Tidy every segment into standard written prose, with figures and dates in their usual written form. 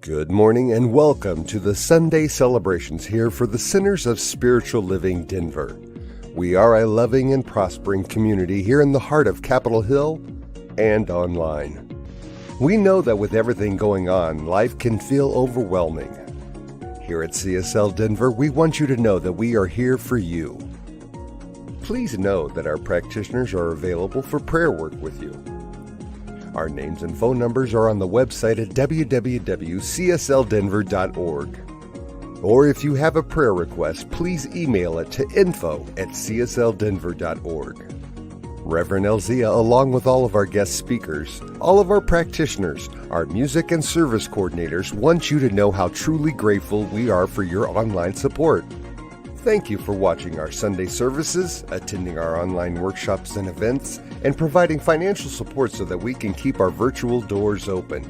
Good morning and welcome to the Sunday celebrations here for the Centers of Spiritual Living Denver. We are a loving and prospering community here in the heart of Capitol Hill and online. We know that with everything going on, life can feel overwhelming. Here at CSL Denver, we want you to know that we are here for you. Please know that our practitioners are available for prayer work with you. Our names and phone numbers are on the website at www.csldenver.org. Or if you have a prayer request, please email it to info@csldenver.org. Reverend Elzia, along with all of our guest speakers, all of our practitioners, our music and service coordinators want you to know how truly grateful we are for your online support. Thank you for watching our Sunday services, attending our online workshops and events, and providing financial support so that we can keep our virtual doors open.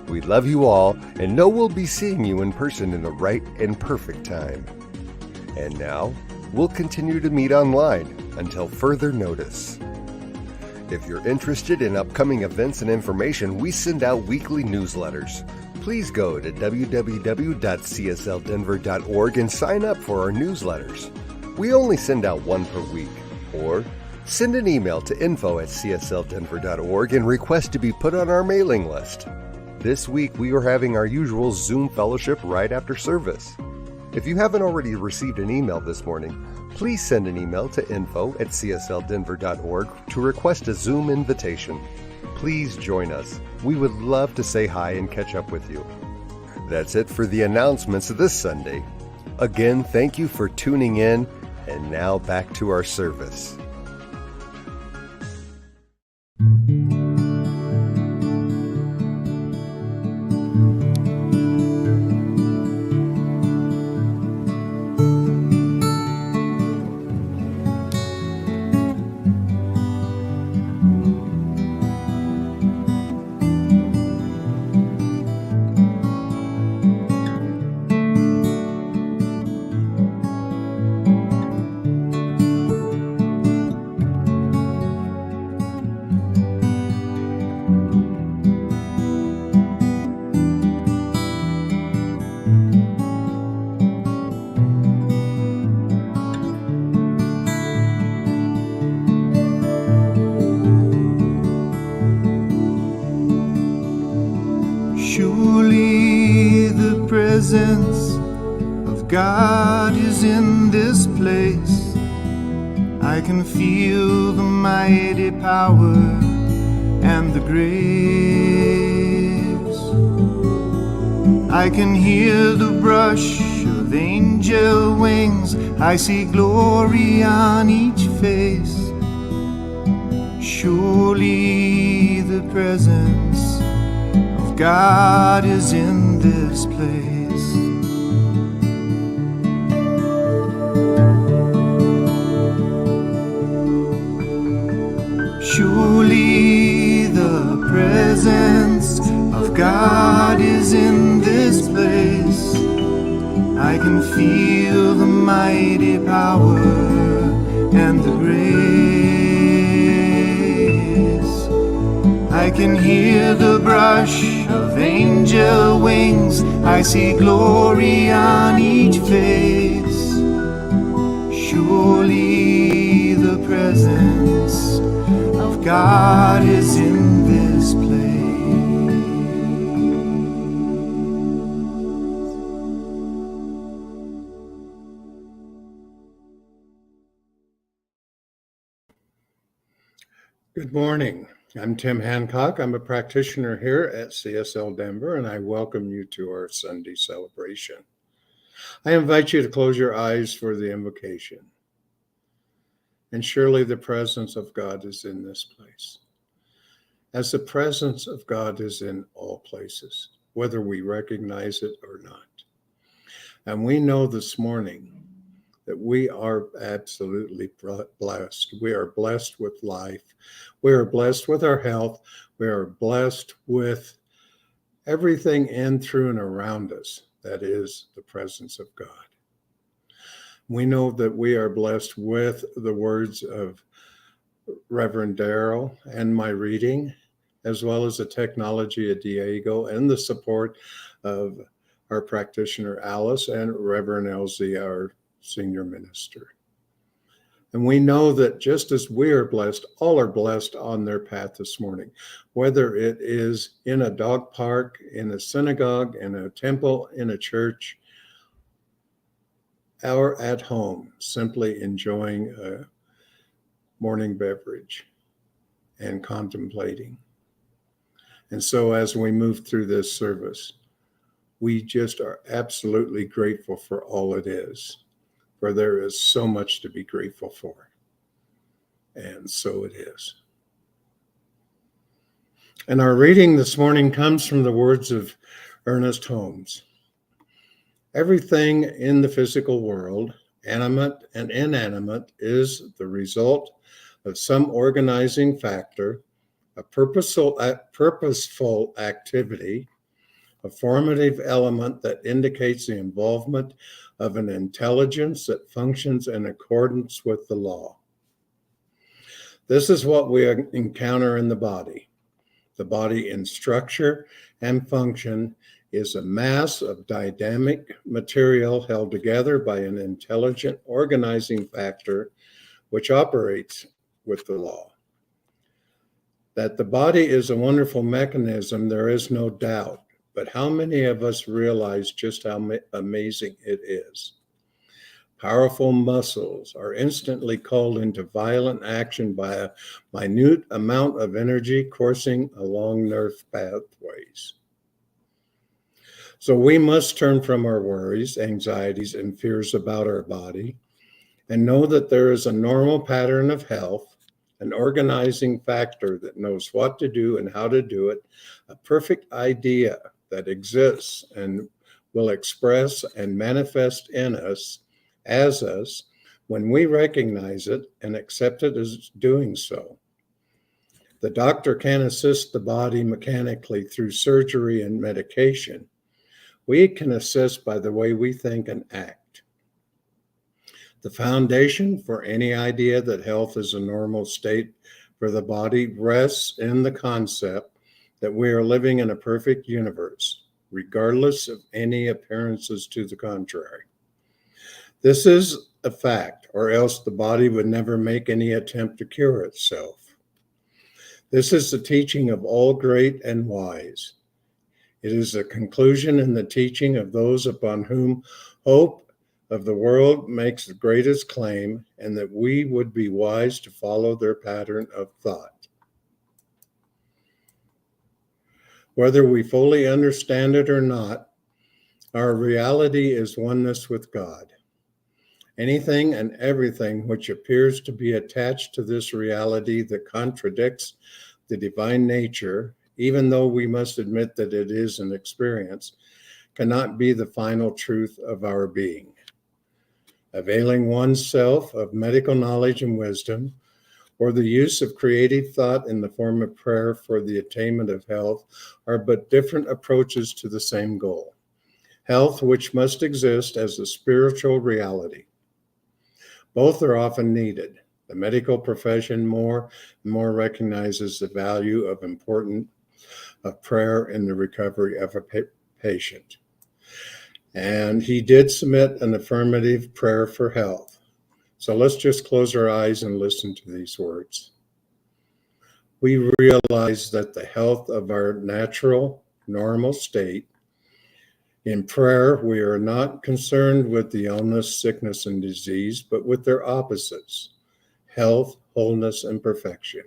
We love you all and know we'll be seeing you in person in the right and perfect time. And now, we'll continue to meet online until further notice. If you're interested in upcoming events and information, we send out weekly newsletters. Please go to www.csldenver.org and sign up for our newsletters. We only send out one per week. Or send an email to info@csldenver.org and request to be put on our mailing list. This week we are having our usual Zoom fellowship right after service. If you haven't already received an email this morning, please send an email to info@csldenver.org to request a Zoom invitation. Please join us. We would love to say hi and catch up with you. That's it for the announcements this Sunday. Again, thank you for tuning in, and now back to our service. Surely the presence of God is in this place. I can feel the mighty power and the grace. I can hear the brush of angel wings. I see glory on each face. Surely the presence God is in this place. Surely the presence of God is in this place. I can feel the mighty power and the grace. I can hear the brush of angel wings. I see glory on each face. Surely the presence of God is in this place. Good morning. I'm Tim Hancock. I'm a practitioner here at CSL Denver, and I welcome you to our Sunday celebration. I invite you to close your eyes for the invocation. And surely the presence of God is in this place, as the presence of God is in all places, whether we recognize it or not. And we know this morning that we are absolutely blessed. We are blessed with life. We are blessed with our health. We are blessed with everything in, through, and around us that is the presence of God. We know that we are blessed with the words of Reverend Darrell and my reading as well as the technology of Diego and the support of our practitioner Alice and Reverend L.Z., our senior minister. And we know that just as we are blessed, all are blessed on their path this morning, whether it is in a dog park, in a synagogue, in a temple, in a church, or at home, simply enjoying a morning beverage and contemplating. And so as we move through this service, we just are absolutely grateful for all it is, for there is so much to be grateful for. And so it is. And our reading this morning comes from the words of Ernest Holmes. Everything in the physical world, animate and inanimate, is the result of some organizing factor, a purposeful activity, a formative element that indicates the involvement of an intelligence that functions in accordance with the law. This is what we encounter in the body. The body in structure and function is a mass of dynamic material held together by an intelligent organizing factor which operates with the law. That the body is a wonderful mechanism, there is no doubt, but how many of us realize just how amazing it is? Powerful muscles are instantly called into violent action by a minute amount of energy coursing along nerve pathways. So we must turn from our worries, anxieties, and fears about our body and know that there is a normal pattern of health, an organizing factor that knows what to do and how to do it, a perfect idea that exists and will express and manifest in us, as us, when we recognize it and accept it as doing so. The doctor can assist the body mechanically through surgery and medication. We can assist by the way we think and act. The foundation for any idea that health is a normal state for the body rests in the concept that we are living in a perfect universe, regardless of any appearances to the contrary. This is a fact, or else the body would never make any attempt to cure itself. This is the teaching of all great and wise. It is a conclusion in the teaching of those upon whom hope of the world makes the greatest claim, and that we would be wise to follow their pattern of thought. Whether we fully understand it or not, our reality is oneness with God. Anything and everything which appears to be attached to this reality that contradicts the divine nature, even though we must admit that it is an experience, cannot be the final truth of our being. Availing oneself of medical knowledge and wisdom, or the use of creative thought in the form of prayer for the attainment of health, are but different approaches to the same goal. Health, which must exist as a spiritual reality. Both are often needed. The medical profession more and more recognizes the value of prayer in the recovery of a patient. And he did submit an affirmative prayer for health. So let's just close our eyes and listen to these words. We realize that the health of our natural, normal state. In prayer, we are not concerned with the illness, sickness, and disease, but with their opposites, health, wholeness, and perfection.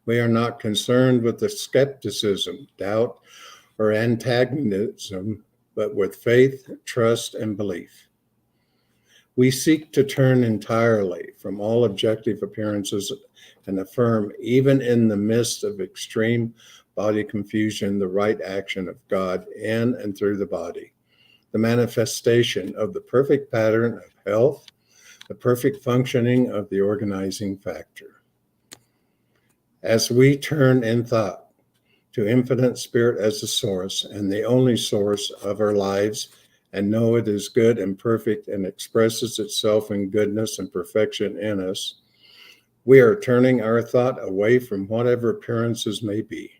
We are not concerned with the skepticism, doubt, or antagonism, but with faith, trust, and belief. We seek to turn entirely from all objective appearances and affirm, even in the midst of extreme body confusion, the right action of God in and through the body, the manifestation of the perfect pattern of health, the perfect functioning of the organizing factor. As we turn in thought to infinite spirit as the source and the only source of our lives, and know it is good and perfect and expresses itself in goodness and perfection in us, We are turning our thought away from whatever appearances may be.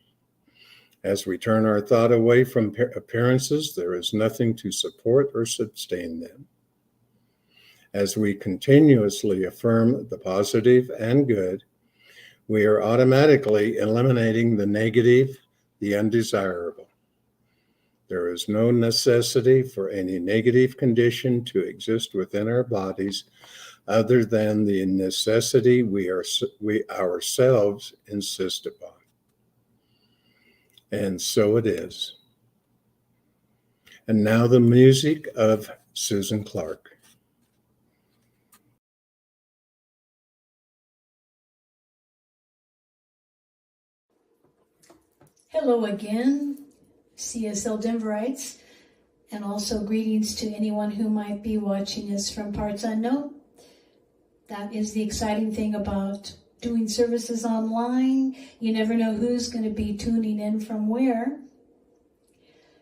As we turn our thought away from appearances, there is nothing to support or sustain them. As we continuously affirm the positive and good, we are automatically eliminating the negative, the undesirable. There is no necessity for any negative condition to exist within our bodies other than the necessity we ourselves insist upon. And so it is. And now the music of Susan Clark. Hello again, CSL Denverites, and also greetings to anyone who might be watching us from parts unknown. That is the exciting thing about doing services online. You never know who's going to be tuning in from where.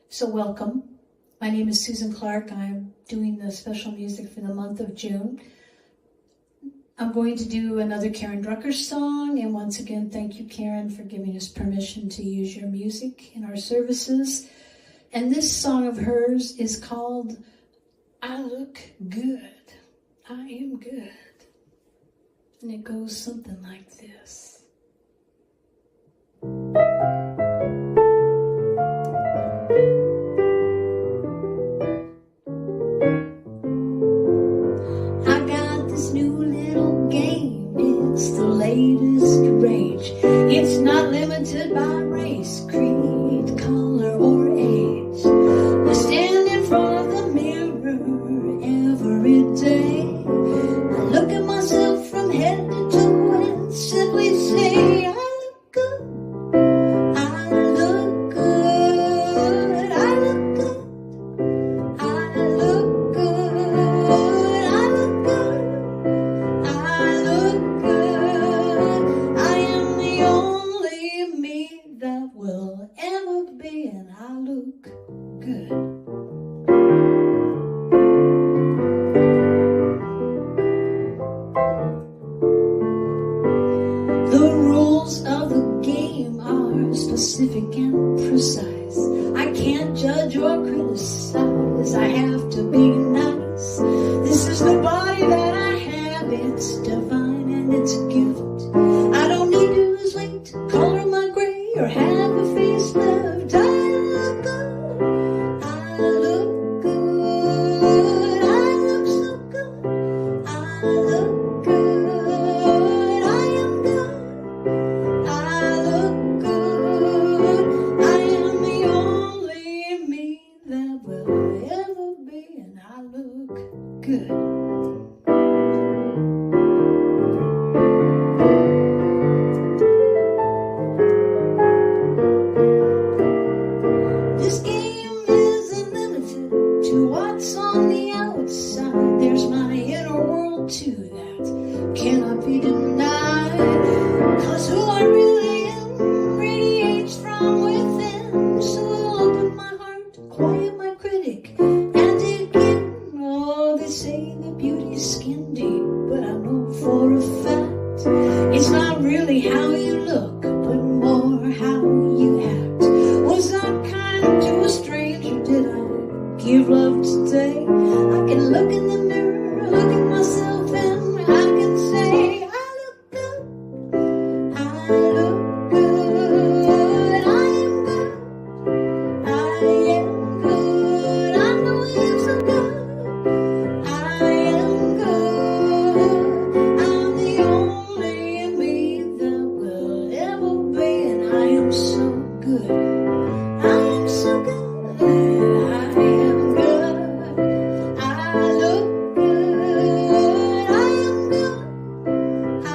So welcome. My name is Susan Clark. I'm doing the special music for the month of June. I'm going to do another Karen Drucker song, and once again, thank you, Karen, for giving us permission to use your music in our services. And this song of hers is called I Look Good. I Am Good. And it goes something like this. I got this new little game. It's the latest rage. It's not limited by race, creed, color, or age. I stand in front of the mirror every day. I look at myself from head to toe and simply say, I look good. I look good. I look good. I look good. I look good. I look good. I am the only me that will ever be, and I look good. The rules of the game are specific and precise. I can't judge or criticize. I have to be nice. This is the body that I have. It's divine and it's a gift. I don't need to lose weight, color my gray, or have a facelift. I look good. I look good. I look so good. I look good. I am good. I look good. I am the only me that will ever be, and I look good. This game isn't limited to what's on the outside. There's my inner world too that cannot be denied. 'Cause who I really am radiates from within. So I'll open my heart, quiet my critic, and dig in. Oh, they say that beauty's skin deep, but I know for a fact it's not really how you look, but more how you act. Was I kind to a stranger? Did I give love today? I can look in the mirror, look at myself, and I can say, I look good. I look good. I am good. I am good. I know I am so good. I am good. I'm the only me that will ever be, and I am so good. I am so good. I am good. I look good. I am good. I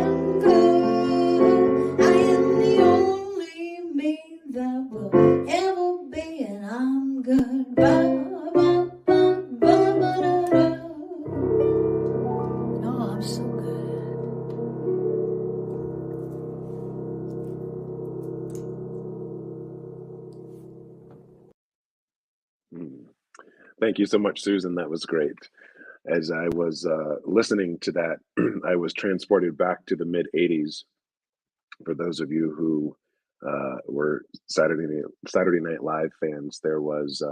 am good. I am the only me that will ever be, and I'm good. Ba, ba, ba, ba, ba, da, da. Oh, I'm so good. Thank you so much, Susan. That was great. As I was listening to that, I was transported back to the mid 80s. For those of you who were Saturday Night Live fans, there was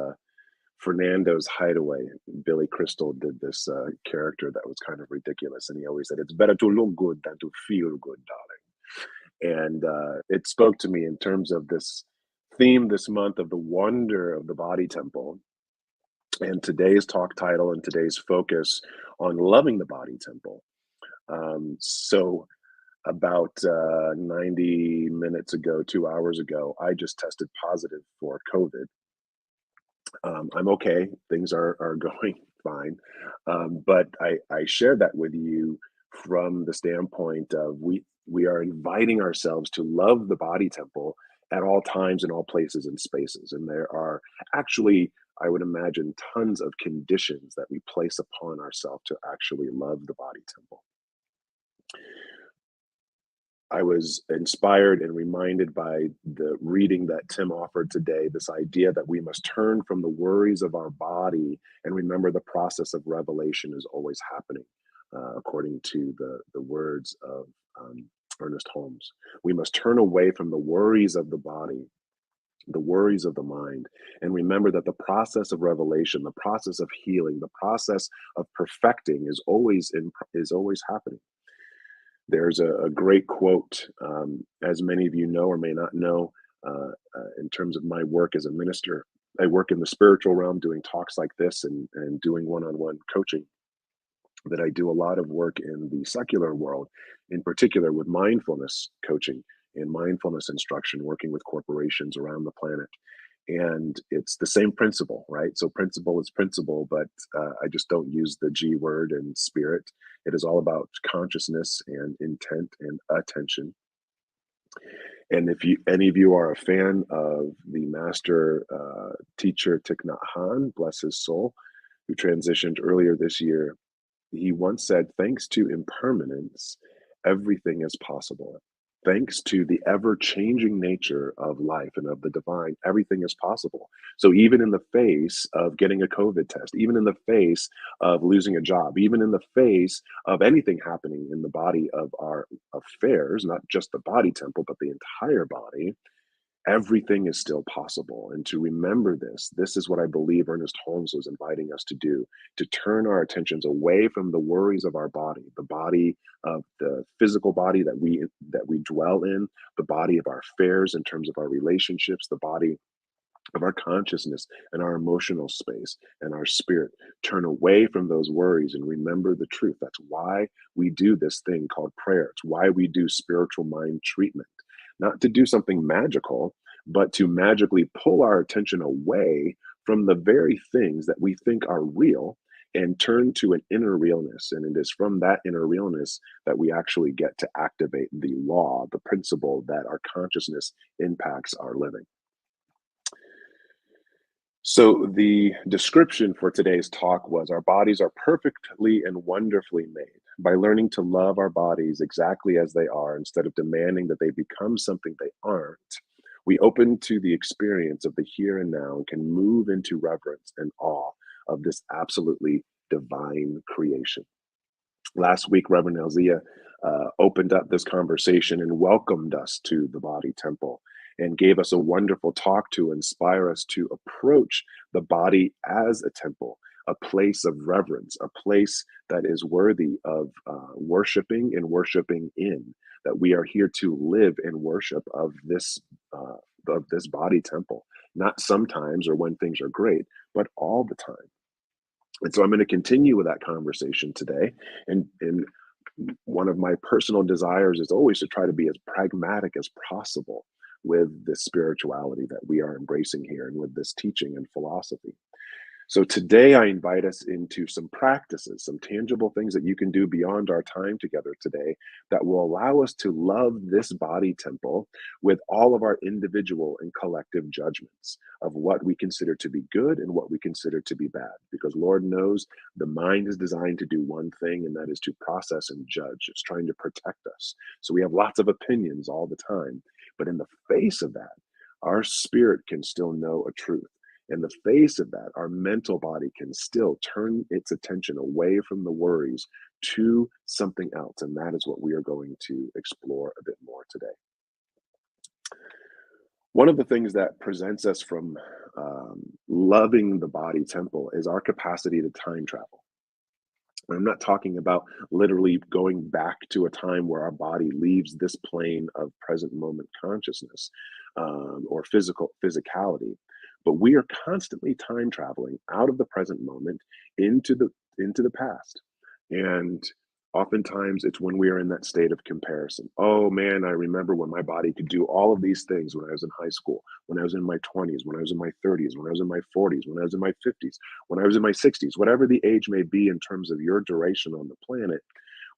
Fernando's Hideaway. Billy Crystal did this character that was kind of ridiculous, and he always said, "It's better to look good than to feel good, darling." And it spoke to me in terms of this theme this month of the wonder of the body temple, and today's talk title and today's focus on loving the body temple. So about 90 minutes ago, 2 hours ago, I just tested positive for COVID. I'm okay. Things are going fine. But I shared that with you from the standpoint of we are inviting ourselves to love the body temple at all times, in all places and spaces. And there are actually, I would imagine, tons of conditions that we place upon ourselves to actually love the body temple. I was inspired and reminded by the reading that Tim offered today, this idea that we must turn from the worries of our body and remember the process of revelation is always happening, according to the words of Ernest Holmes. We must turn away from the worries of the body, the worries of the mind, and remember that the process of revelation, the process of healing, the process of perfecting is always happening. There's a great quote, as many of you know or may not know, in terms of my work as a minister. I work in the spiritual realm doing talks like this and doing one-on-one coaching, that I do a lot of work in the secular world, in particular with mindfulness coaching and mindfulness instruction, working with corporations around the planet. And it's the same principle, right? So principle is principle, but I just don't use the G word and spirit. It is all about consciousness and intent and attention. And if any of you are a fan of the master teacher Thich Nhat Hanh, bless his soul, who transitioned earlier this year, he once said, "Thanks to impermanence, everything is possible. Thanks to the ever-changing nature of life and of the divine, everything is possible." So even in the face of getting a COVID test, even in the face of losing a job, even in the face of anything happening in the body of our affairs, not just the body temple, but the entire body, everything is still possible. And to remember this is what I believe Ernest Holmes was inviting us to do, to turn our attentions away from the worries of our body, the body of the physical body that we dwell in, the body of our affairs in terms of our relationships, the body of our consciousness and our emotional space and our spirit. Turn away from those worries and remember the truth. That's why we do this thing called prayer. It's why we do spiritual mind treatment. Not to do something magical, but to magically pull our attention away from the very things that we think are real and turn to an inner realness. And it is from that inner realness that we actually get to activate the law, the principle that our consciousness impacts our living. So the description for today's talk was, our bodies are perfectly and wonderfully made. By learning to love our bodies exactly as they are, instead of demanding that they become something they aren't, we open to the experience of the here and now and can move into reverence and awe of this absolutely divine creation. Last week, Reverend Elzia opened up this conversation and welcomed us to the body temple and gave us a wonderful talk to inspire us to approach the body as a temple, a place of reverence, a place that is worthy of worshiping and worshiping in, that we are here to live in worship of this body temple, not sometimes or when things are great, but all the time. And so I'm going to continue with that conversation today. And one of my personal desires is always to try to be as pragmatic as possible with the spirituality that we are embracing here and with this teaching and philosophy. So today I invite us into some practices, some tangible things that you can do beyond our time together today that will allow us to love this body temple with all of our individual and collective judgments of what we consider to be good and what we consider to be bad. Because Lord knows the mind is designed to do one thing, and that is to process and judge. It's trying to protect us. So we have lots of opinions all the time. But in the face of that, our spirit can still know a truth. In the face of that, our mental body can still turn its attention away from the worries to something else. And that is what we are going to explore a bit more today. One of the things that presents us from loving the body temple is our capacity to time travel. And I'm not talking about literally going back to a time where our body leaves this plane of present moment consciousness or physicality, but we are constantly time traveling out of the present moment into the past. And oftentimes it's when we are in that state of comparison. Oh man, I remember when my body could do all of these things when I was in high school, when I was in my 20s, when I was in my 30s, when I was in my 40s, when I was in my 50s, when I was in my 60s, whatever the age may be in terms of your duration on the planet.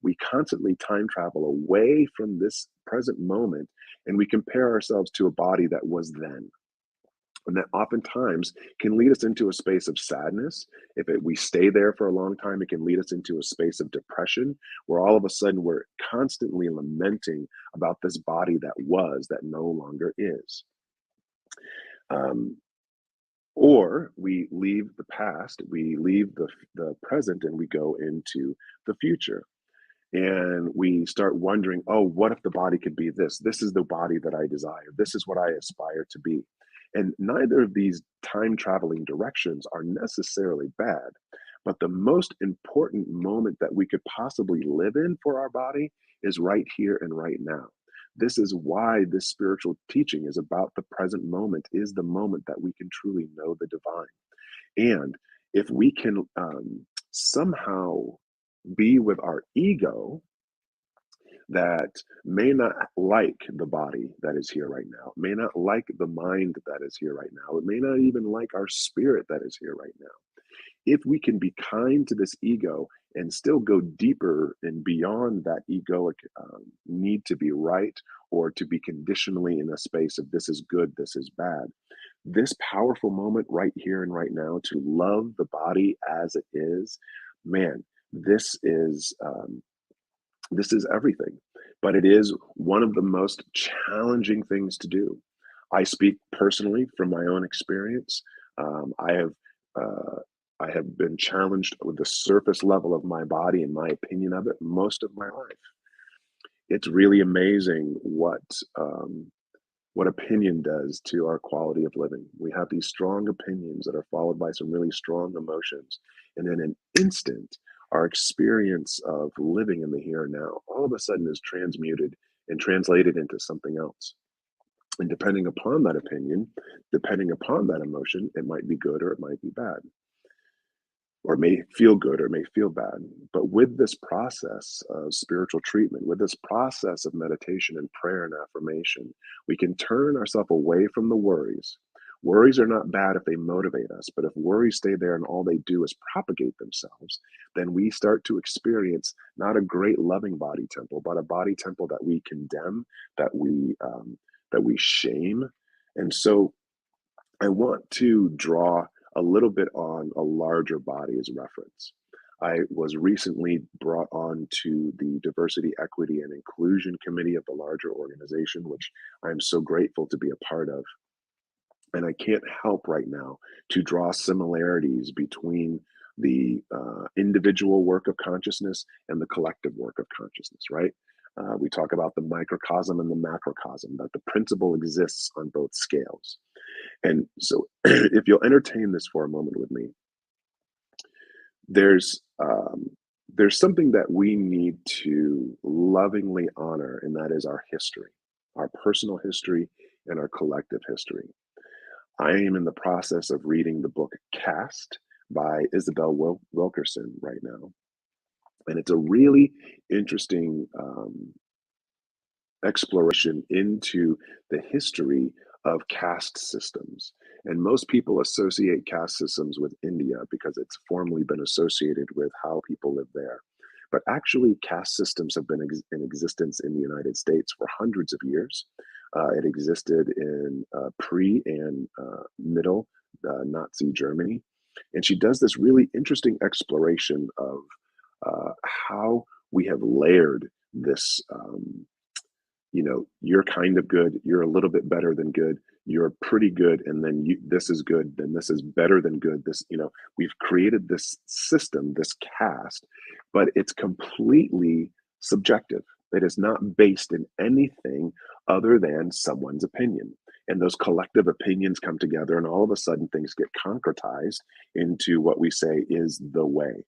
We constantly time travel away from this present moment and we compare ourselves to a body that was then. And that oftentimes can lead us into a space of sadness. We stay there for a long time, it can lead us into a space of depression, where all of a sudden we're constantly lamenting about this body that was, that no longer is. Or we leave the past, we leave the present, and we go into the future. And we start wondering, oh, what if the body could be this? This is the body that I desire. This is what I aspire to be. And neither of these time traveling directions are necessarily bad. But the most important moment that we could possibly live in for our body is right here and right now. This is why this spiritual teaching is about the present moment, is the moment that we can truly know the divine. And if we can somehow be with our ego that may not like the body that is here right now, may not like the mind that is here right now, it may not even like our spirit that is here right now. If we can be kind to this ego and still go deeper and beyond that egoic need to be right or to be conditionally in a space of this is good, this is bad, this powerful moment right here and right now to love the body as it is, man, this is everything, but it is one of the most challenging things to do. I speak personally from my own experience. I have been challenged with the surface level of my body and my opinion of it most of my life. It's really amazing what opinion does to our quality of living. We have these strong opinions that are followed by some really strong emotions, and in an instant, our experience of living in the here and now all of a sudden is transmuted and translated into something else. And depending upon that opinion, depending upon that emotion, it might be good or it might be bad, or it may feel good or it may feel bad. But with this process of spiritual treatment, with this process of meditation and prayer and affirmation, we can turn ourselves away from the worries. Worries are not bad if they motivate us, but if worries stay there and all they do is propagate themselves, then we start to experience not a great loving body temple, but a body temple that we condemn, that we shame. And so I want to draw a little bit on a larger body as reference. I was recently brought on to the Diversity, Equity, and Inclusion Committee of the larger organization, which I'm so grateful to be a part of. And I can't help right now to draw similarities between the individual work of consciousness and the collective work of consciousness, right? We talk about the microcosm and the macrocosm, that the principle exists on both scales. And so if you'll entertain this for a moment with me, there's something that we need to lovingly honor, and that is our history, our personal history and our collective history. I am in the process of reading the book Caste by Isabel Wilkerson right now. And it's a really interesting exploration into the history of caste systems. And most people associate caste systems with India because it's formerly been associated with how people live there. But actually, caste systems have been in existence in the United States for hundreds of years. It existed in pre and middle Nazi Germany. And she does this really interesting exploration of how we have layered this, you're kind of good, you're a little bit better than good, you're pretty good, and then this is good, then this is better than good. This, we've created this system, this caste, but it's completely subjective. It is not based in anything other than someone's opinion. And those collective opinions come together, and all of a sudden things get concretized into what we say is the way.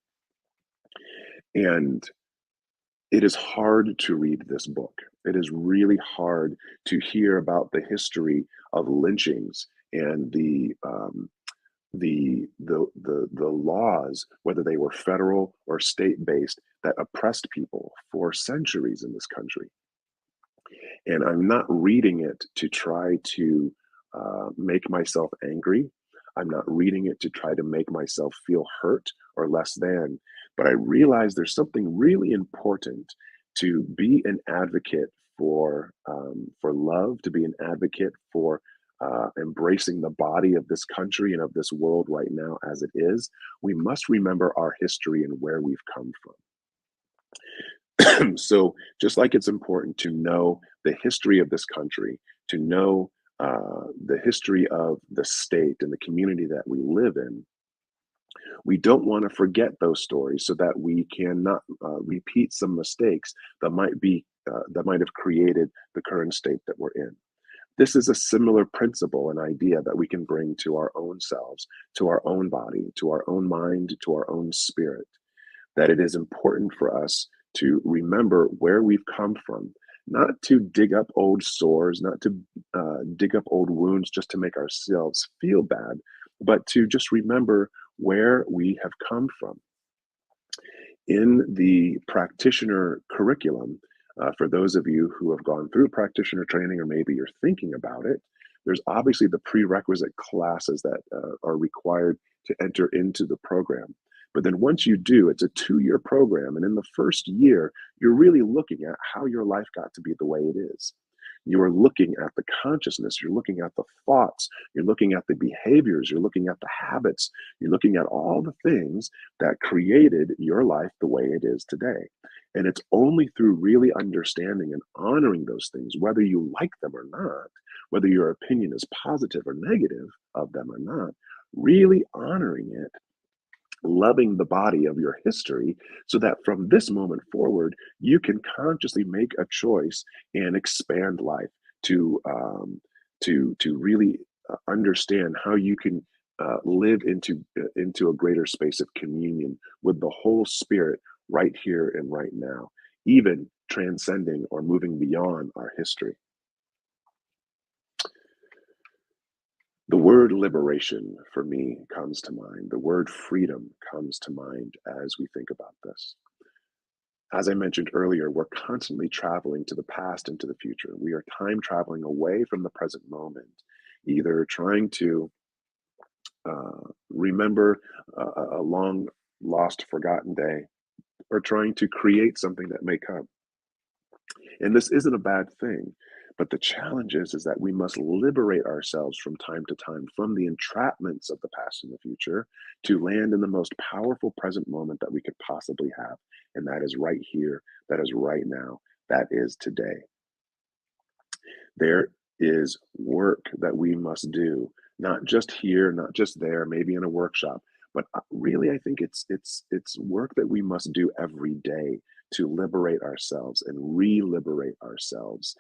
And it is hard to read this book. It is really hard to hear about the history of lynchings and the laws, whether they were federal or state-based, that oppressed people for centuries in this country. And I'm not reading it to try to make myself angry. I'm not reading it to try to make myself feel hurt or less than. But I realize there's something really important to be an advocate for love, to be an advocate for embracing the body of this country and of this world right now as it is. We must remember our history and where we've come from. So just like it's important to know the history of this country, to know the history of the state and the community that we live in, we don't want to forget those stories so that we cannot repeat some mistakes that might have created the current state that we're in. This is a similar principle and idea that we can bring to our own selves, to our own body, to our own mind, to our own spirit, that it is important for us to remember where we've come from, not to dig up old sores, not to dig up old wounds just to make ourselves feel bad, but to just remember where we have come from. In the practitioner curriculum, for those of you who have gone through practitioner training, or maybe you're thinking about it, there's obviously the prerequisite classes that are required to enter into the program. But then once you do, it's a 2-year program. And in the first year, you're really looking at how your life got to be the way it is. You are looking at the consciousness, you're looking at the thoughts, you're looking at the behaviors, you're looking at the habits, you're looking at all the things that created your life the way it is today. And it's only through really understanding and honoring those things, whether you like them or not, whether your opinion is positive or negative of them or not, really honoring it, loving the body of your history, so that from this moment forward, you can consciously make a choice and expand life to really understand how you can live into a greater space of communion with the whole spirit right here and right now, even transcending or moving beyond our history. The word liberation for me comes to mind. The word freedom comes to mind as we think about this. As I mentioned earlier, we're constantly traveling to the past and to the future. We are time traveling away from the present moment, either trying to remember a long lost, forgotten day, or trying to create something that may come. And this isn't a bad thing. But the challenge is that we must liberate ourselves from time to time from the entrapments of the past and the future to land in the most powerful present moment that we could possibly have. And that is right here, that is right now, that is today. There is work that we must do, not just here, not just there, maybe in a workshop, but really I think it's work that we must do every day to liberate ourselves and re-liberate ourselves.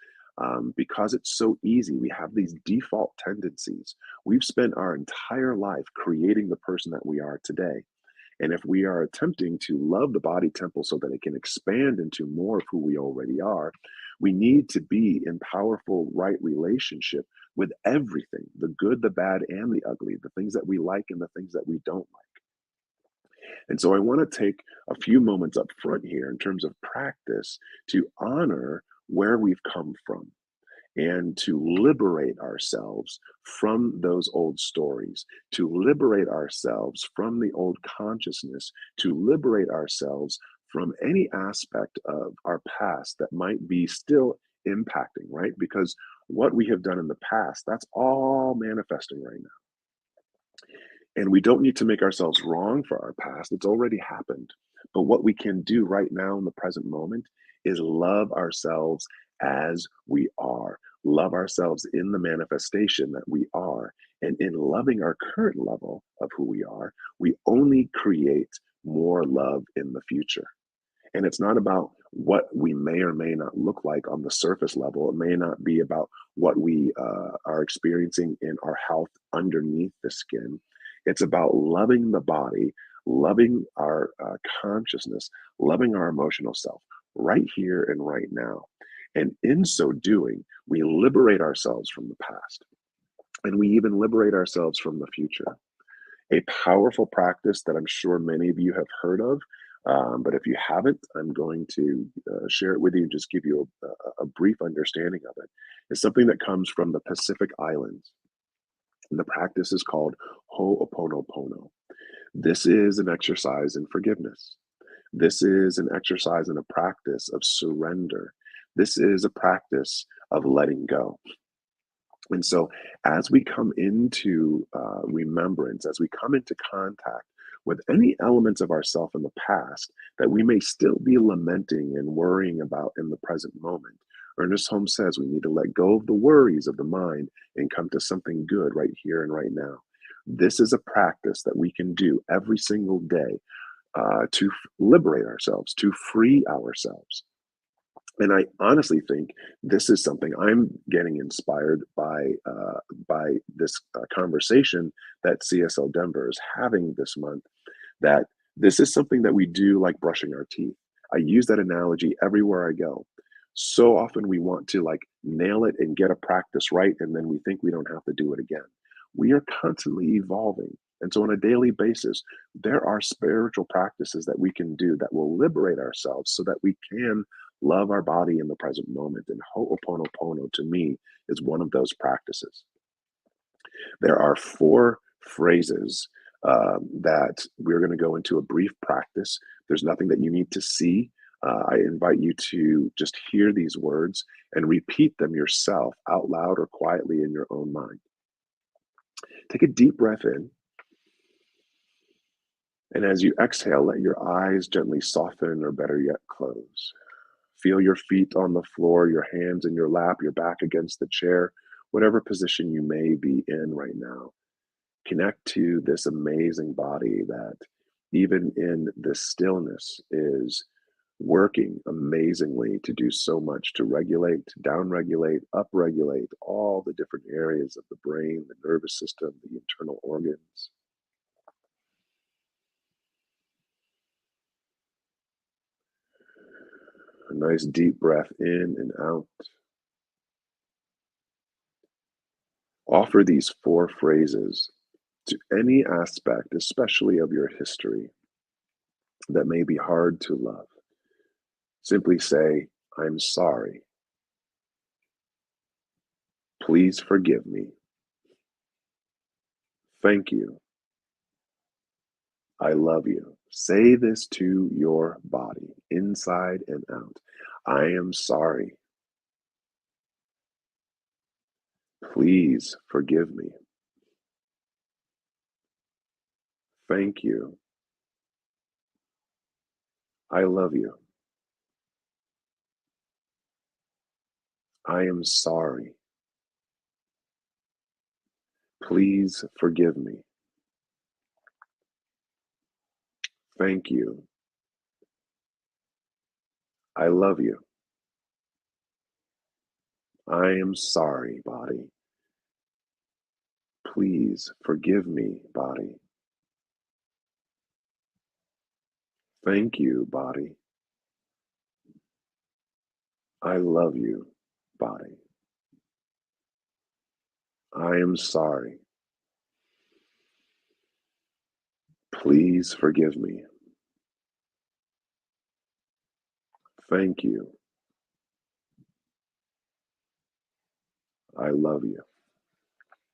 Because it's so easy. We have these default tendencies. We've spent our entire life creating the person that we are today. And if we are attempting to love the body temple so that it can expand into more of who we already are, we need to be in powerful, right relationship with everything, the good, the bad, and the ugly, the things that we like and the things that we don't like. And so I want to take a few moments up front here in terms of practice to honor where we've come from and to liberate ourselves from those old stories, to liberate ourselves from the old consciousness, to liberate ourselves from any aspect of our past that might be still impacting, right? Because what we have done in the past, that's all manifesting right now. And we don't need to make ourselves wrong for our past. It's already happened. But what we can do right now in the present moment is love ourselves as we are. love ourselves in the manifestation that we are. And in loving our current level of who we are, we only create more love in the future. And it's not about what we may or may not look like on the surface level. It may not be about what we are experiencing in our health underneath the skin. It's about loving the body, loving our consciousness, loving our emotional self right here and right now. And in so doing, we liberate ourselves from the past, and we even liberate ourselves from the future. A powerful practice that I'm sure many of you have heard of, but if you haven't, I'm going to share it with you and just give you a brief understanding of it. It's something that comes from the Pacific Islands. And the practice is called Ho'oponopono. This is an exercise in forgiveness. This is an exercise and a practice of surrender. This is a practice of letting go. And so, as we come into remembrance, as we come into contact with any elements of ourself in the past that we may still be lamenting and worrying about in the present moment, Ernest Holmes says we need to let go of the worries of the mind and come to something good right here and right now. This is a practice that we can do every single day to liberate ourselves, to free ourselves. And I honestly think this is something I'm getting inspired by this conversation that CSL Denver is having this month, that this is something that we do like brushing our teeth. I use that analogy everywhere I go. So often we want to like nail it and get a practice right, and then we think we don't have to do it again. We are constantly evolving. And so on a daily basis, there are spiritual practices that we can do that will liberate ourselves so that we can love our body in the present moment. And Ho'oponopono, to me, is one of those practices. There are 4 phrases that we're going to go into a brief practice. There's nothing that you need to see. I invite you to just hear these words and repeat them yourself out loud or quietly in your own mind. Take a deep breath in. And as you exhale, let your eyes gently soften, or better yet, close. Feel your feet on the floor, your hands in your lap, your back against the chair, whatever position you may be in right now. Connect to this amazing body that, even in this stillness, is working amazingly to do so much to regulate, downregulate, upregulate all the different areas of the brain, the nervous system, the internal organs. A nice deep breath in and out. Offer these 4 phrases to any aspect, especially of your history, that may be hard to love. Simply say, I'm sorry. Please forgive me. Thank you. I love you. Say this to your body, inside and out. I am sorry. Please forgive me. Thank you. I love you. I am sorry. Please forgive me. Thank you. I love you. I am sorry, body. Please forgive me, body. Thank you, body. I love you, body. I am sorry. Please forgive me. Thank you. I love you.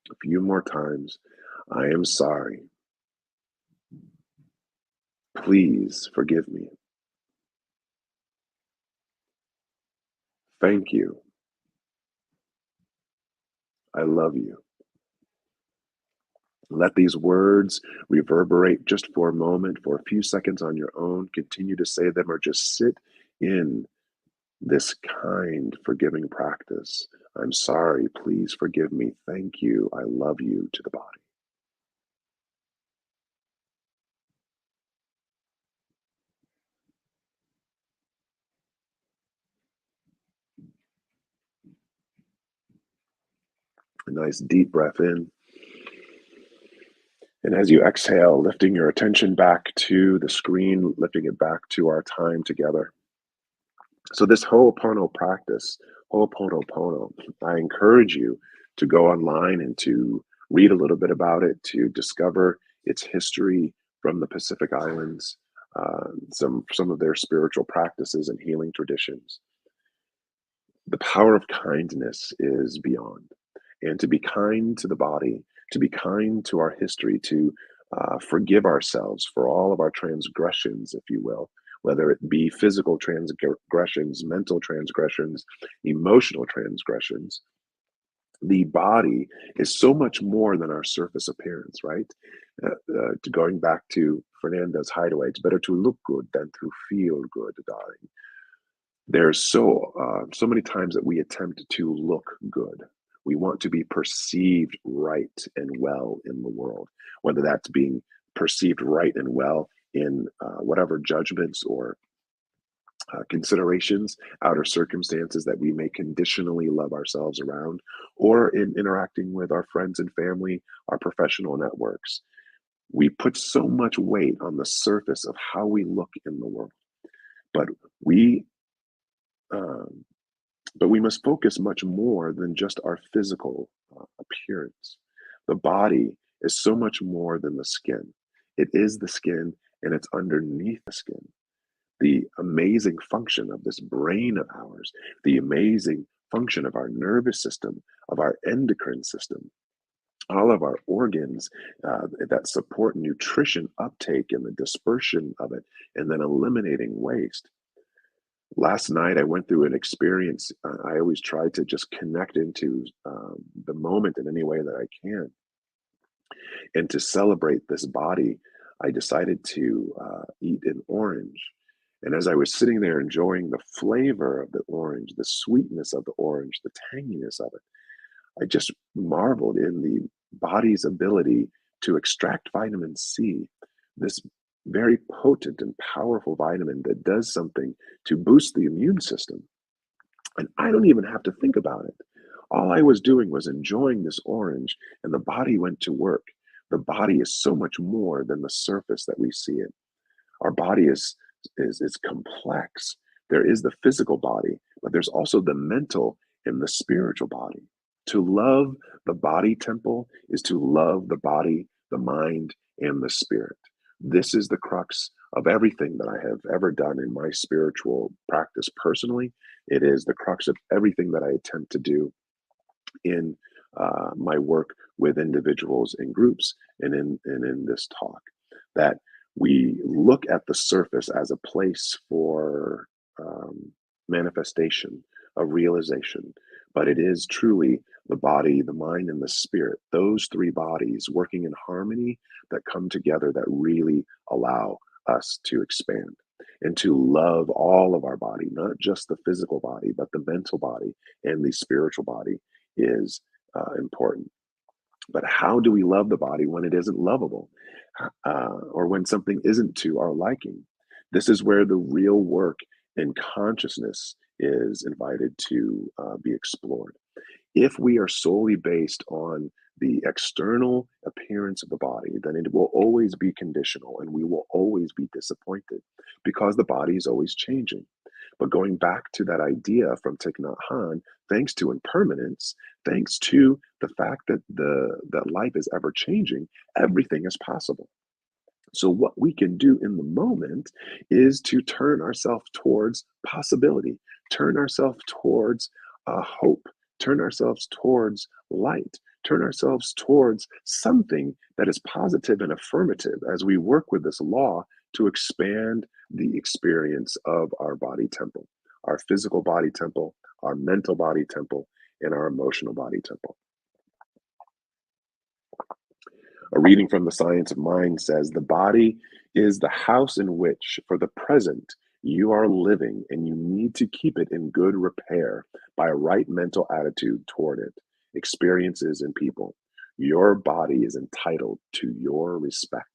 A few more times. I am sorry. Please forgive me. Thank you. I love you. Let these words reverberate just for a moment, for a few seconds on your own. Continue to say them, or just sit in this kind, forgiving practice I'm sorry, please forgive me, thank you, I love you to the body. A nice deep breath in. And as you exhale, lifting your attention back to the screen, lifting it back to our time together. So this Ho'oponopono practice, Ho'oponopono, I encourage you to go online and to read a little bit about it, to discover its history from the Pacific Islands, some of their spiritual practices and healing traditions. The power of kindness is beyond. And to be kind to the body, to be kind to our history, to forgive ourselves for all of our transgressions, if you will, whether it be physical transgressions, mental transgressions, emotional transgressions. The body is so much more than our surface appearance, right? Going back to Fernanda's Hideaway, it's better to look good than to feel good, darling. There's so many times that we attempt to look good. We want to be perceived right and well in the world, whether that's being perceived right and well in whatever judgments or considerations, outer circumstances that we may conditionally love ourselves around, or in interacting with our friends and family, our professional networks. We put so much weight on the surface of how we look in the world, but we um, but we must focus much more than just our physical appearance. The body is so much more than the skin. It is the skin and it's underneath the skin. The amazing function of this brain of ours, the amazing function of our nervous system, of our endocrine system, all of our organs that support nutrition uptake and the dispersion of it, and then eliminating waste. Last night, I went through an experience. I always try to just connect into the moment in any way that I can. And to celebrate this body, I decided to eat an orange. And as I was sitting there enjoying the flavor of the orange, the sweetness of the orange, the tanginess of it, I just marveled in the body's ability to extract vitamin C, this very potent and powerful vitamin that does something to boost the immune system. And I don't even have to think about it. All I was doing was enjoying this orange, and the body went to work. The body is so much more than the surface that we see it. Our body is complex. There is the physical body, but there's also the mental and the spiritual body. To love the body temple is to love the body, the mind, and the spirit. This is the crux of everything that I have ever done in my spiritual practice personally. It is the crux of everything that I attempt to do in my work with individuals and groups and in this talk. That we look at the surface as a place for manifestation, a realization, but it is truly the body, the mind, and the spirit, those three bodies working in harmony that come together that really allow us to expand and to love all of our body, not just the physical body, but the mental body and the spiritual body is important. But how do we love the body when it isn't lovable or when something isn't to our liking? This is where the real work in consciousness is invited to be explored. If we are solely based on the external appearance of the body, then it will always be conditional and we will always be disappointed because the body is always changing. But going back to that idea from Thich Nhat Hanh, thanks to impermanence, thanks to the fact that that life is ever changing, everything is possible. So what we can do in the moment is to turn ourselves towards possibility, turn ourselves towards hope, turn ourselves towards light, turn ourselves towards something that is positive and affirmative as we work with this law to expand the experience of our body temple, our physical body temple, our mental body temple, and our emotional body temple. A reading from The Science of Mind says, the body is the house in which, for the present, You are living and you need to keep it in good repair by a right mental attitude toward it, experiences, and people. Your body is entitled to your respect.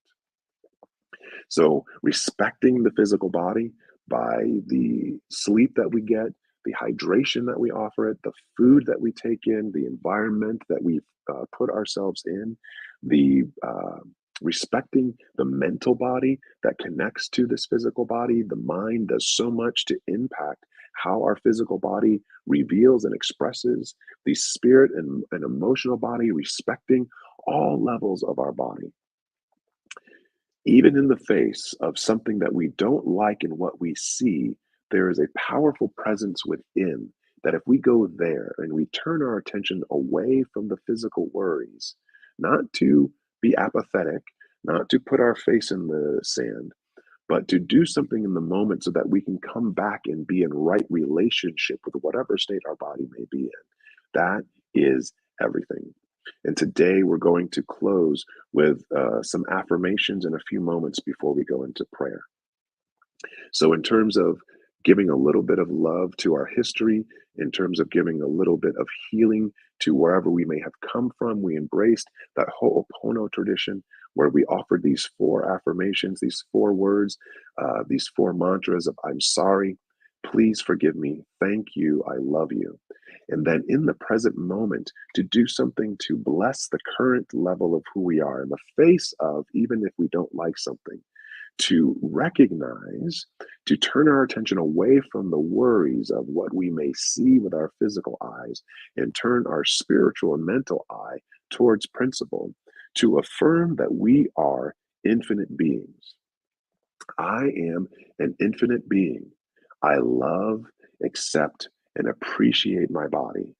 So, respecting the physical body by the sleep that we get, the hydration that we offer it, the food that we take in, the environment that we put ourselves in, the respecting the mental body that connects to this physical body. The mind does so much to impact how our physical body reveals and expresses the spirit and emotional body, respecting all levels of our body. Even in the face of something that we don't like in what we see, there is a powerful presence within that if we go there and we turn our attention away from the physical worries, not to be apathetic, not to put our face in the sand, but to do something in the moment so that we can come back and be in right relationship with whatever state our body may be in. That is everything. And today we're going to close with some affirmations in a few moments before we go into prayer. So, in terms of giving a little bit of love to our history, in terms of giving a little bit of healing to wherever we may have come from, we embraced that Ho'opono tradition where we offered these 4 affirmations, these 4 words, these 4 mantras of I'm sorry, please forgive me, thank you, I love you. And then in the present moment, to do something to bless the current level of who we are in the face of, even if we don't like something, to recognize, to turn our attention away from the worries of what we may see with our physical eyes and turn our spiritual and mental eye towards principle, to affirm that we are infinite beings. I am an infinite being. I love, accept, and appreciate my body.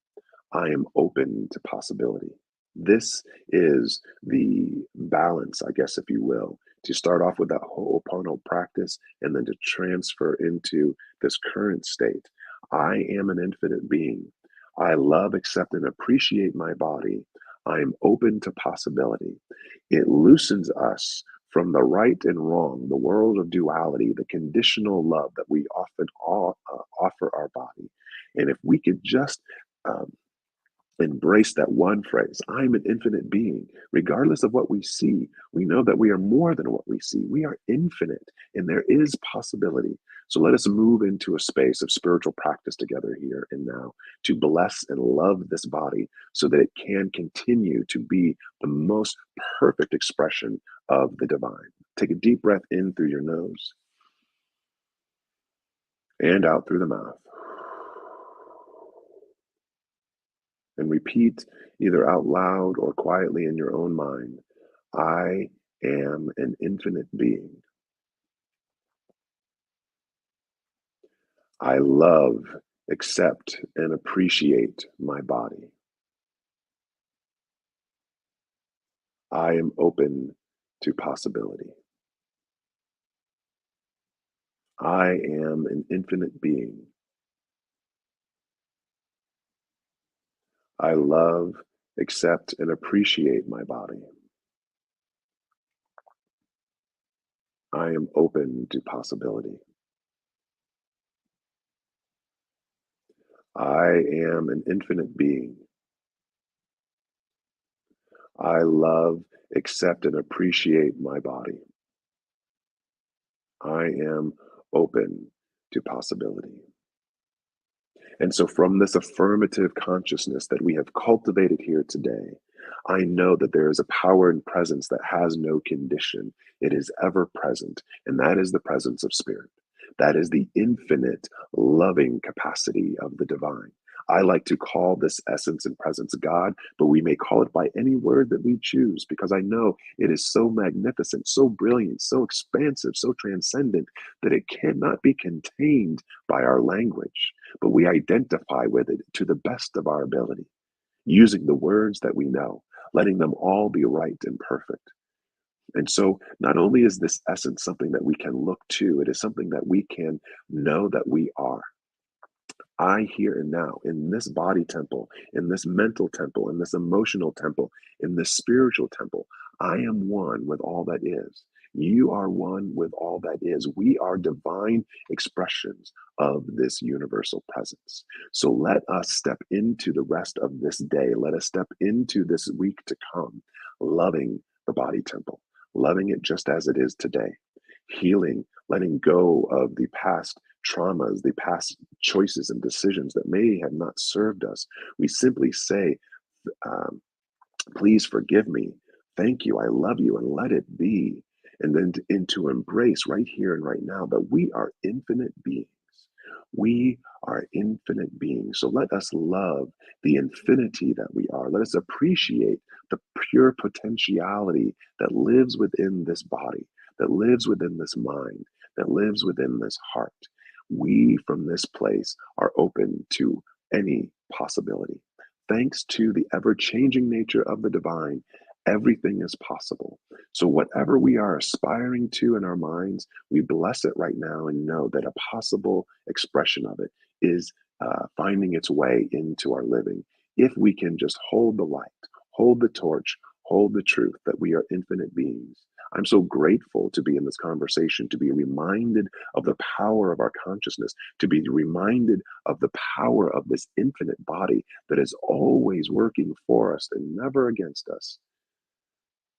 I am open to possibility. This is the balance, I guess, if you will, to start off with that Ho'opono practice and then to transfer into this current state. I am an infinite being. I love, accept, and appreciate my body. I am open to possibility. It loosens us from the right and wrong, the world of duality, the conditional love that we often offer our body. And if we could just embrace that one phrase, I'm an infinite being. Regardless of what we see, we know that we are more than what we see. We are infinite and there is possibility. So let us move into a space of spiritual practice together here and now to bless and love this body so that it can continue to be the most perfect expression of the divine. Take a deep breath in through your nose and out through the mouth. And repeat either out loud or quietly in your own mind, I am an infinite being. I love, accept, and appreciate my body. I am open to possibility. I am an infinite being. I love, accept, and appreciate my body. I am open to possibility. I am an infinite being. I love, accept, and appreciate my body. I am open to possibility. And so, from this affirmative consciousness that we have cultivated here today, I know that there is a power and presence that has no condition. It is ever present, and that is the presence of spirit. That is the infinite loving capacity of the divine. I like to call this essence and presence God, but we may call it by any word that we choose because I know it is so magnificent, so brilliant, so expansive, so transcendent that it cannot be contained by our language, but we identify with it to the best of our ability, using the words that we know, letting them all be right and perfect. And so, not only is this essence something that we can look to, it is something that we can know that we are. I here and now, in this body temple, in this mental temple, in this emotional temple, in this spiritual temple, I am one with all that is. You are one with all that is. We are divine expressions of this universal presence. So let us step into the rest of this day. Let us step into this week to come, loving the body temple, loving it just as it is today, healing, letting go of the past traumas, the past choices and decisions that may have not served us. We simply say, please forgive me. Thank you. I love you, and let it be. And then to embrace right here and right now that we are infinite beings. We are infinite beings. So let us love the infinity that we are. Let us appreciate the pure potentiality that lives within this body, that lives within this mind, that lives within this heart. We, from this place, are open to any possibility. Thanks to the ever-changing nature of the divine, everything is possible. So whatever we are aspiring to in our minds, we bless it right now and know that a possible expression of it is finding its way into our living. If we can just hold the light, hold the torch, hold the truth that we are infinite beings. I'm so grateful to be in this conversation, to be reminded of the power of our consciousness, to be reminded of the power of this infinite body that is always working for us and never against us.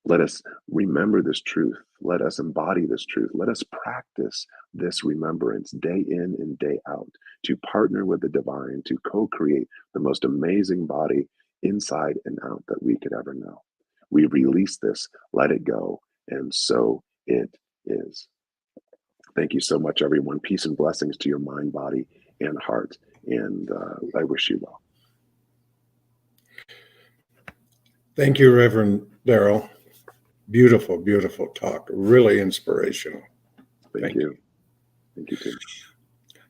Let us remember this truth. Let us embody this truth. Let us practice this remembrance day in and day out to partner with the divine, to co-create the most amazing body inside and out that we could ever know. We release this, let it go, and so it is. Thank you so much, everyone. Peace and blessings to your mind, body, and heart. And I wish you well. Thank you, Reverend Darrell. Beautiful, beautiful talk. Really inspirational. Thank you. Thank you, Tim.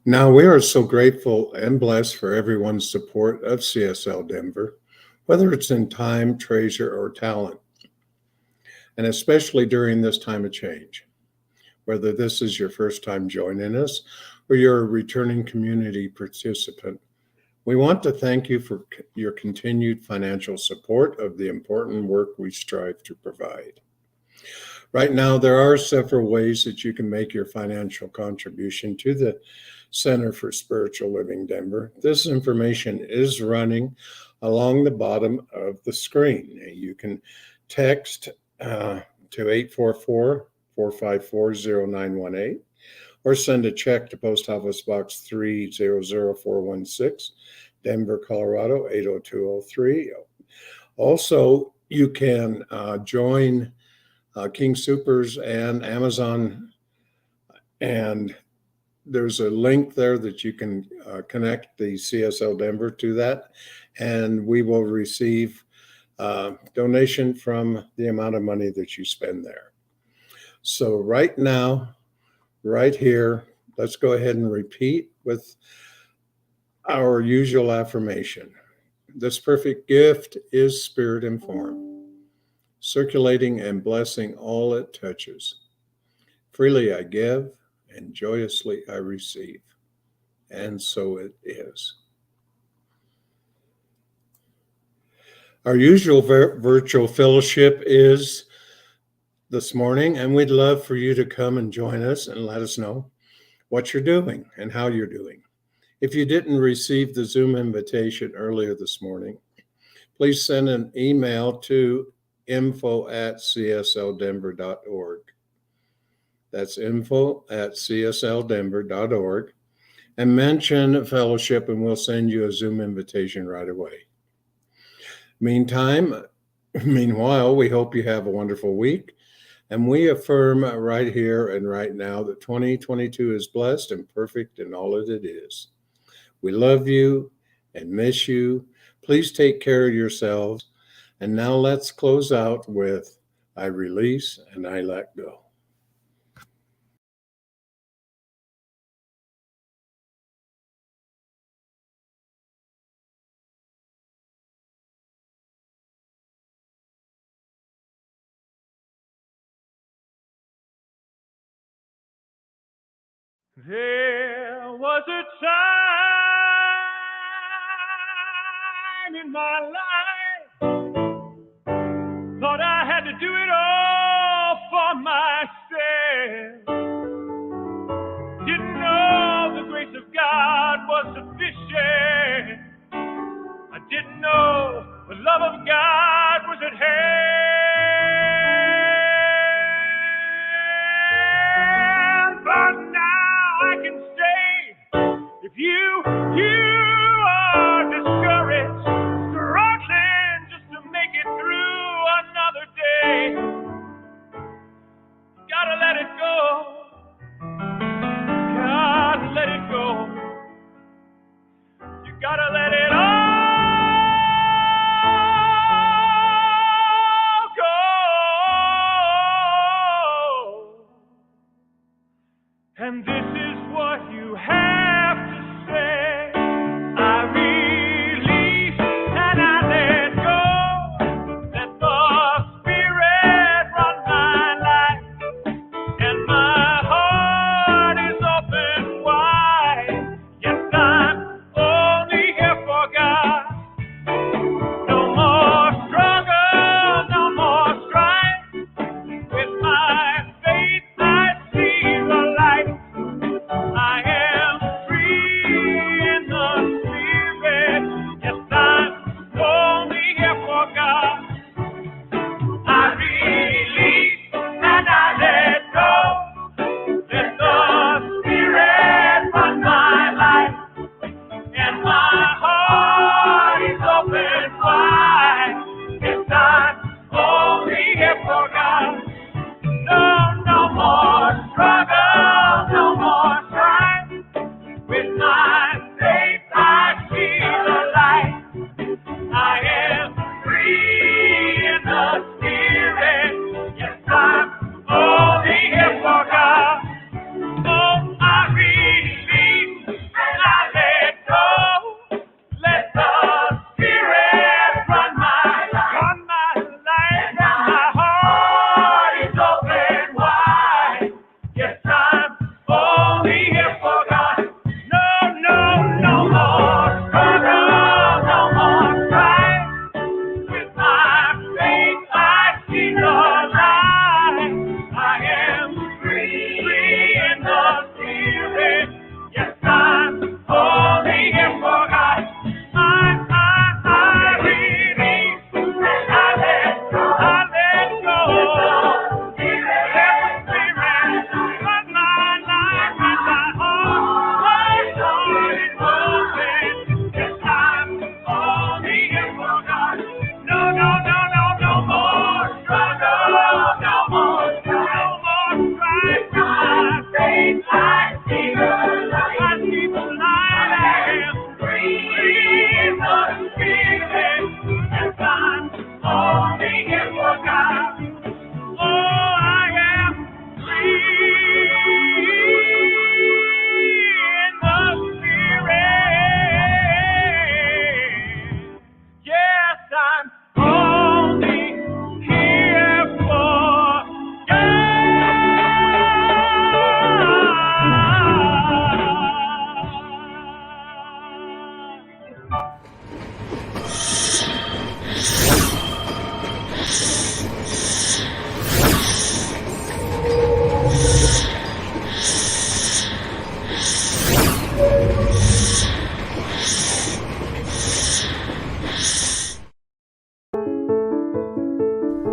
Now, we are so grateful and blessed for everyone's support of CSL Denver, whether it's in time, treasure, or talent, and especially during this time of change. Whether this is your first time joining us or you're a returning community participant, we want to thank you for your continued financial support of the important work we strive to provide. Right now, there are several ways that you can make your financial contribution to the Center for Spiritual Living Denver. This information is running along the bottom of the screen. You can text to 844-454-0918 or send a check to Post Office Box 300416, Denver, Colorado 80203. Also, you can join King Soopers and Amazon, and there's a link there that you can connect the CSL Denver to that, and we will receive donation from the amount of money that you spend there. So right now, right here, let's go ahead and repeat with our usual affirmation. This perfect gift is spirit and form, circulating and blessing all it touches. Freely I give, and joyously I receive. And so it is. Our usual virtual fellowship is this morning, and we'd love for you to come and join us and let us know what you're doing and how you're doing. If you didn't receive the Zoom invitation earlier this morning, please send an email to info@csldenver.org. That's info@csldenver.org, and mention fellowship, and we'll send you a Zoom invitation right away. Meanwhile, we hope you have a wonderful week, and we affirm right here and right now that 2022 is blessed and perfect in all that it is. We love you and miss you. Please take care of yourselves. And now let's close out with I release and I let go. There was a time in my life, thought I had to do it all love of God was at hand. But now I can say, if you are discouraged, struggling just to make it through another day, you gotta let it go. Gotta let it go. You gotta let it all go. And this is what you have to say. I release and I let go. Let the Spirit run my life. And my heart is open wide. Yes, I'm only here for God. No more struggle, no more strife. With my faith I see the light. I am free in the Spirit. Yes, I'm only here for God. I release and I let go. Let the Spirit run my life. And my heart is open wide. Yes, I'm only here for God. No more struggle, no more strife. With my faith I see the light. I am free in the Spirit. Yes, I'm only here for God. Oh, I release and I let go. Let the Spirit run my life. Run my life. And my heart is open wide. Yes, I'm only here for God. No more struggle, no more strife. With my faith I see the light. I am free in the Spirit. Yes, I'm only here for God. I release and I let go. Let the Spirit run my life and my heart is open. Yes, I'm only here for God. No more struggle, no more strife. My faith I see the light. I see the light. I am free in the Spirit. Yes, I'm only here for God. Oh, I am free in the Spirit. Yes, I'm only here for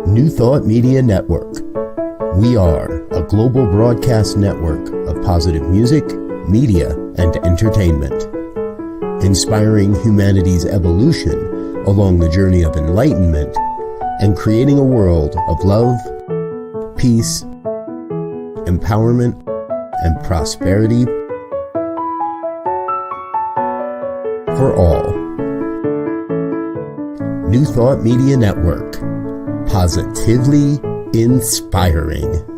New Thought Media Network. We are a global broadcast network of positive music, media, and entertainment, inspiring humanity's evolution along the journey of enlightenment and creating a world of love, peace, empowerment, and prosperity for all. New Thought Media Network. Positively inspiring.